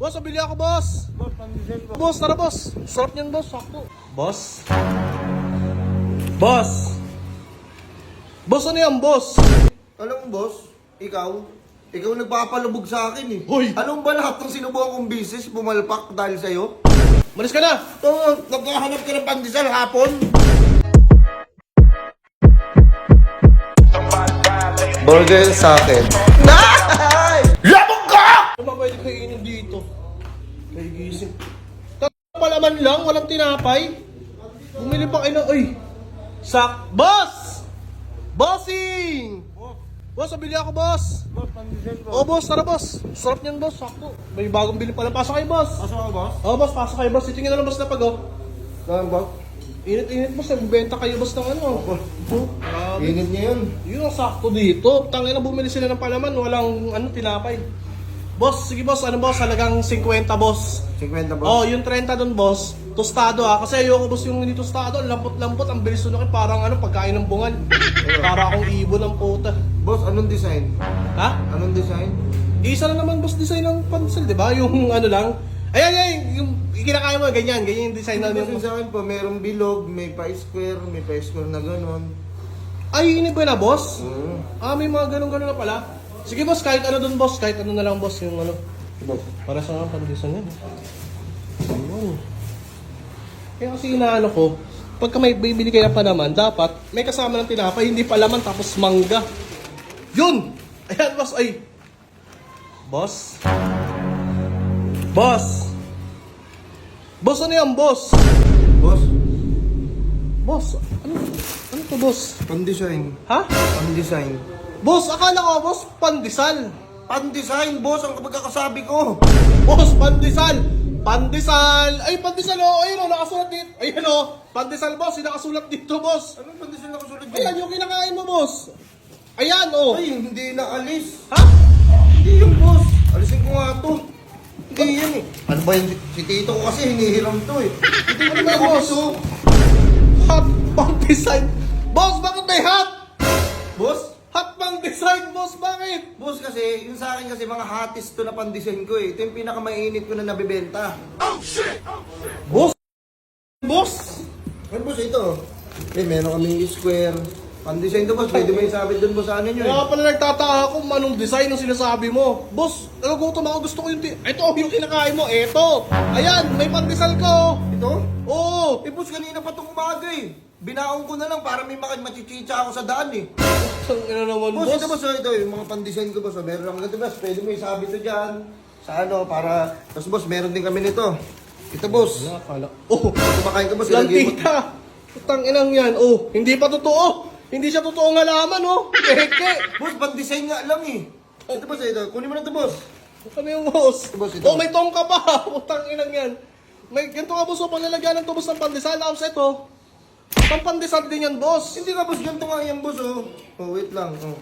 Boss, abili ako, boss. Boss, pandesal po. Boss, tara, boss. Sarap niyan, boss. Sakto. Boss? Boss? Boss, ano yan, boss? Alam mo, boss, ikaw nagpapalubog sa akin eh. Hoy! Alam ba lahat ng sinubukan kong business pumalpak dahil sa'yo? Malis ka na. Ito, naghahanap ka ng pandesal hapon. Burger sa akin. Labog ka! Ano ba pwede kainin dito? May gising. Palaman lang, walang tinapay. Bumili pa kayo ng... Uy! Boss! Bossing! Boss, abili ako, boss. Boss, pandesal po. Oo, boss, tara, boss. Sarap niyan, boss. Sakto. May bagong bili pala. Pasok kayo, boss. Pasok ka, boss? Oo, boss, pasok kayo, boss. Titingnan na lang, boss, na pag, oh. Saan, boss? Init-init, boss. Nagbenta kayo, boss, ng ano. Oh, grabe. Init niya yun. Yun ang sakto dito. Tangina, bumili sila ng palaman. Walang, tinapay. Boss, sige, boss. Ano, boss? Halagang 50, boss. 50, boss. Oh, yung 30 doon, boss. Tostado, ah. Kasi ayoko, boss, yung hindi tostado. Lampot-lampot. Ang bilis sunukin. Parang, pagkain ng bungal. Para akong ibon ng puta. Boss, anong design? Ha? Anong design? Isa na naman, boss, design ng pansel, di ba? Yung ano lang. Ayan, yung kinakaya mo, ganyan yung design na Kasi yung... sa akin po, mayroong bilog, may pa-square, na gano'n. Ay, ini ba na, boss? Mm. Ah, may mga ganun-ganun na pala. Sige, boss, kahit ano dun, boss. Kahit ano na lang, boss, yung ano. Boss. Para sa mga pandisan yan. Ayun. Kaya kasi inaano ko, pagka may bibili kayo pa naman, dapat may kasama ng tinapay, hindi palaman, tapos mangga. Yun! Ayan, boss, ay. Boss? Boss? Boss, ano yan, boss? Boss, Boss, ano to, boss? pan-design. Ha? Pan-design. Boss, akala ko, boss, pandesal. Pan-design, boss, ang pagkakasabi ko. Boss, pandesal! Pandesal! Ay, pandesal, oh! Ayun, oh, nakasulat dito. Ayun, oh! Pandesal, boss, yung nakasulat dito, boss. Anong pan-design na kasulat dyan? Ayan, yung kinakain mo, boss. Ayan, oh! Ay, hindi naalis. Ha? Hindi yung boss. Alisin ko nga to. Hindi yan eh. Ano ba yun? Si Tito ko kasi hinihiram to eh. Hindi Ano ba yun, boss? Hot pang design. Boss, bakit may hot? Boss? Hot pang design, boss, bakit? Boss kasi, yung sa akin kasi mga hottest to na pan-design ko eh. Ito yung pinakamainit ko na nabibenta. Boss? Boss? Ano boss ito? Eh, meron kami square. Pan-design to boss. Pwede mo yung sabit dun boss sa ano nyo eh. Kaya pala nagtataka ako kung anong design ang sinasabi mo. Boss, nagugutom ako. Gusto ko yung... Ito, yung kinakain mo. Ito. Ayan, may pandesal ko. Ito? Oo. Eh boss, kanina pa itong umaga eh. Binaon ko na lang para may machichicha ako sa daan eh. Ang ina naman, Boss, boss. ito boss, ito yung mga pan-design ko boss. Meron lang ganito boss. Pwede mo isabit to dyan. Sa ano, para... Tapos boss, meron din kami nito. Ito boss. Nakakala. Oh, Ito makain ka boss. ilagay mo- lantita. Putang inang yan. Oh, hindi pa totoo. Hindi siya totoong halaman, oh. Peke. Boss, pan-design nga lang eh. Ito boss, ito. Kunin mo na ito boss. Ano yung boss? Ito, boss, ito. Oh, may tongka pa. Putang inang yan. May ganito ka, boss. Oh, pag nalagyan ng tubos ng pandesal. Tapos ito. Pang pandesal din yan, boss. Hindi nga boss, ganito nga yan boss oh. Oh, wait lang. Oh.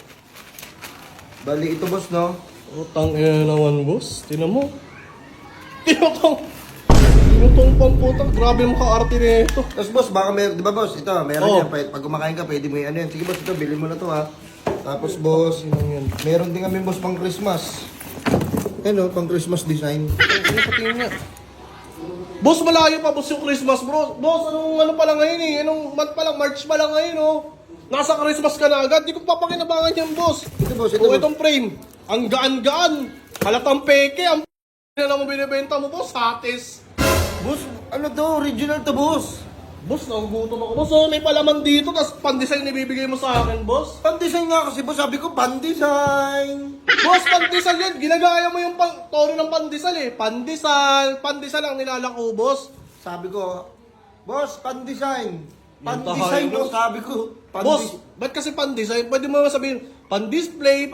Bali ito boss no. Putang ina naman, boss. Tinan mo. Tinutong pang putang. Grabe yung kaarte na ito. Tapos boss, baka meron, di ba boss, ito, meron Oh. yan. Pag kumakain ka, pwede mo yan. Ano yan. Sige boss, ito, bilhin mo na to ha. Tapos boss, Ano yan? meron din kami boss pang Christmas. Ano, pang Christmas design. Ano patingin niya? Boss, malayo pa, boss, yung Christmas, bro. Boss, anong ano pa lang ngayon eh? Anong month pa lang? March pa lang ngayon, oh. Nasa Christmas ka na agad. Di ko papakinabangan yan, boss. Ito boss, ito Kung boss. itong frame, ang gaan-gaan. Halatang peke, ang na naman binibenta mo, boss. Hatis. Boss, ano to, original to boss. Boss, nagugutom ako. Boss, oh, may palaman dito, tapos pandesal na ibibigay mo sa akin, boss. Pan-design nga kasi boss, sabi ko pan-design. Boss, pandesal yan. Ginagaya mo yung tono ng pandesal eh. Pandesal ang nilalako, boss. Sabi ko, boss, pan-design. Yan Pan-design tayo, no, boss. sabi ko. Boss, ba't kasi pan-design? Pwede mo sabihin, pan-display,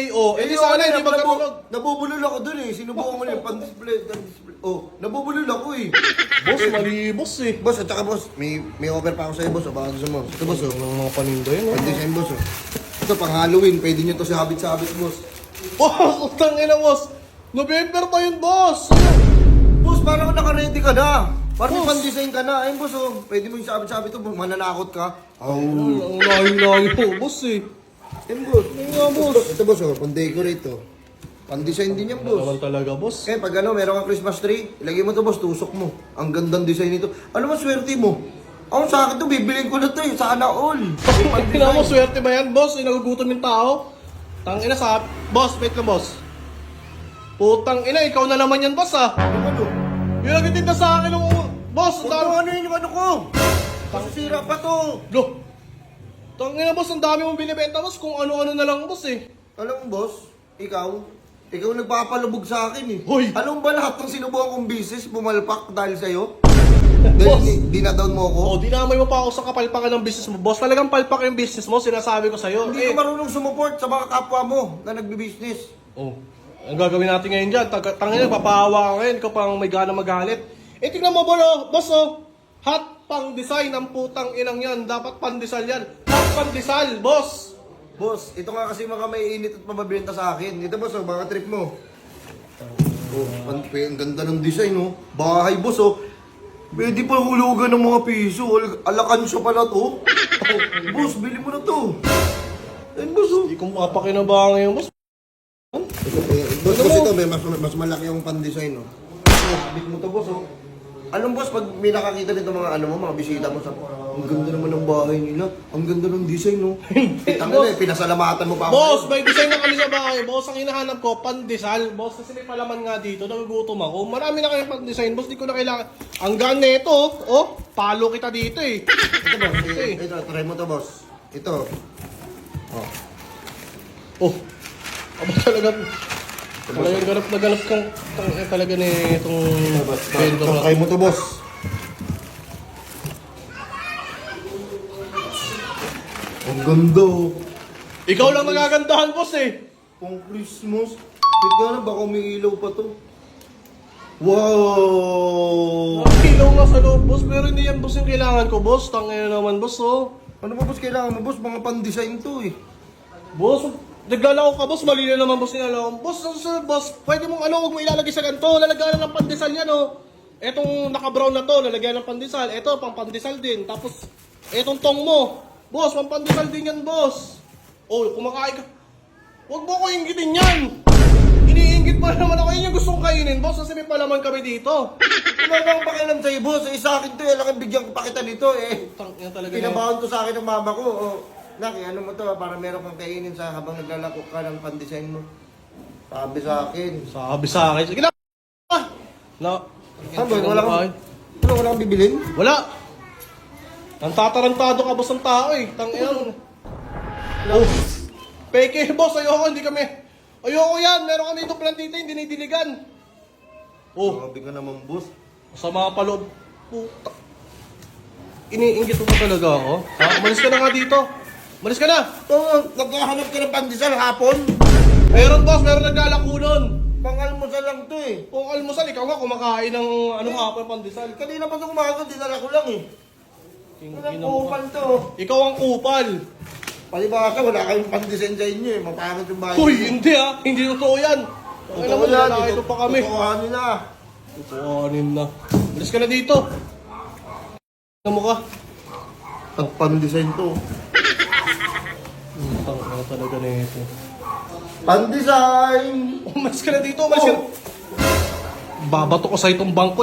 oh. Eh, di yung sana, ano, hindi magkatulog. nabubulol ako dun eh. Sinubukan mo na yung pan-display. Oh, nabubulol ako eh. Boss, mali, boss eh. Boss, at saka boss, may offer pa ako sa'yo boss. Baka gusto mo. Ito boss, oh. Ng mga paninda yun, Pan-design boss, oh. Ito, pang Halloween. Pwede nyo to sa habit-sabit, boss. Oh, utang ina, boss. November pa yun, boss. Boss, parang naka-ready ka na. Parang may Boss. pan-design ka na. Ayun, boss, oh. Pwede mo yung sabit-sabit to. Mananakot ka. Oh. Ang layo-layo, boss eh. Ayun, boss. Ayun nga, boss. Ito, boss, oh. Pang-decorate, oh. Pan-design din yan, Ano naman boss. talaga, boss? Eh, pag ano, meron kang Christmas tree, ilagay mo to, boss, tusok mo. Ang gandang design nito. Ano mo, swerte mo? Ako sa akin to, bibilin ko na to eh. Sana all. Tingnan mo, swerte ba yan, boss? Inagugutom yung tao. Tangina sa... Boss, wait lang, boss. Putang ina, ikaw na naman yan, boss, ah. Ano? Yung nagtitinda sa akin ng... Boss, ang dami... Ano yung ano ko? Masisira pa to. Lo! Tangina, boss, ang dami mong binibenta, boss. Kung ano-ano na lang, boss, eh. Alam mo, boss, ikaw nagpapalubog sa akin eh. Hoy! Alam mo ba lahat ng sinubukan kong business pumalpak dahil sa'yo? Boss! Dahil di-down mo ako? Oh, dinamay mo pa ako sa kapalpakan ng business mo, boss. Talagang palpak yung business mo, sinasabi ko sa'yo. Hindi ka marunong sumuport sa mga kapwa mo na nagbi-business. Oh, ang gagawin natin ngayon dyan, tangina, papahawa ka ngayon, ikaw pang may gana magalit. Eh, tingnan mo, bolo, boss, oh. Hot pang design ang putang inang yan. Dapat pandesal yan. Hot pandesal, boss. Boss, ito nga kasi mga may init at mababenta sa akin. Ito boss, oh, mga trip mo. Oh, ang ganda ng design, oh. Bahay, boss, oh. Pwede pa hulugan ng mga piso. Alakansya pala to. Oh, boss, bili mo na to. Ayun, boss, oh. Hindi ko mapakinabangan yung boss. Boss, ito, may mas malaki yung pan-design, oh. Oh, bili mo to, boss, oh. Alam boss, pag may nakakita nito mga ano mo, mga bisita mo sa ang ganda naman ng bahay nila. Ang ganda ng design, no? Tangina eh, pinasalamatan mo pa ako. Boss, may design na kami sa bahay. Boss, ang hinahanap ko, pandesal. Boss, kasi may palaman nga dito, nagugutom ako. Marami na kayong pandesign, boss. Di ko na kailangan. Ang ganda ito, oh. Palo kita dito, eh. Ito, boss. Ito, try mo to, boss. Ito. Oh. Aba talaga. Talagang ganap na ganap kang talaga ni itong vendor na. Try mo to, boss. Ang ganda, oh. Ikaw lang nagagandahan, boss, eh. Pang Christmas. Wait nga na, baka may ilaw pa to. Wow! Ilaw nga sa loob, boss. Pero hindi yan, boss, yung kailangan ko, boss. Tangina naman, boss, oh. Ano ba, boss, kailangan mo, boss? Mga pan-design to, eh. Boss, naglalako ka, boss. Mali na naman, boss, nilalako. Boss, boss, pwede mong ano, huwag mo ilalagay sa ganito. Lalagyan ng pandesal yan, oh. Etong naka-brown na to, lalagyan ng pandesal. Eto, pang pandesal din. Tapos, etong tong mo. Boss, pang pandesal din yan, boss. Oh, kumakain ka. Huwag mo ko inggitin yan. Iniinggit pa naman ako. Yan yung gusto kong kainin, boss, kasi may palaman kami dito. Ano bang pakialam sa'yo, boss? Eh, sa akin to, eh. Alam, bigyan pa kita nito, eh. Yan talaga na. Pinabaon to sa akin ng mama ko. Oh, Nak, ano mo to, para meron kang kainin sa habang naglalako ka ng pan-design mo. Sabi sa akin. Sabi sa akin. Sige na. Na. Sabi, wala kang bibilin? Wala. Ang tatarantado ka, boss, ng tao, eh. Tangina. Oh. Peke, boss. Ayoko, hindi kami. Ayoko yan. Meron kami itong plantita, hindi dinidiligan. Oh. Sabi ka naman, boss. Sa mga paloob. Puta. Iniinggit mo pa talaga ako. Ha? Umalis ka na nga dito. Umalis ka na. Oh, naghahanap ka ng pandesal hapon. Meron, boss. Meron naglalako nun. Pang-almusal lang to, eh. Kung almusal, ikaw nga kumakain ng ano hapon pandesal. Kanina pa sa umaga, dinala ko lang, eh. Walang kupal to. Ikaw ang kupal. Palibasa, wala kayong pan-design sa inyo, eh. Mapangit yung bahay. Uy, hindi ah. Hindi totoo yan. Alam mo, ito pa kami. Totohanin na. Tutuanin na. Alis ka na dito. Ano mo ka? Ang pan-design to. Tang talaga na ito. Pan-design! Umalis ka na dito. Umalis ka na. Babato ko sa itong bangko.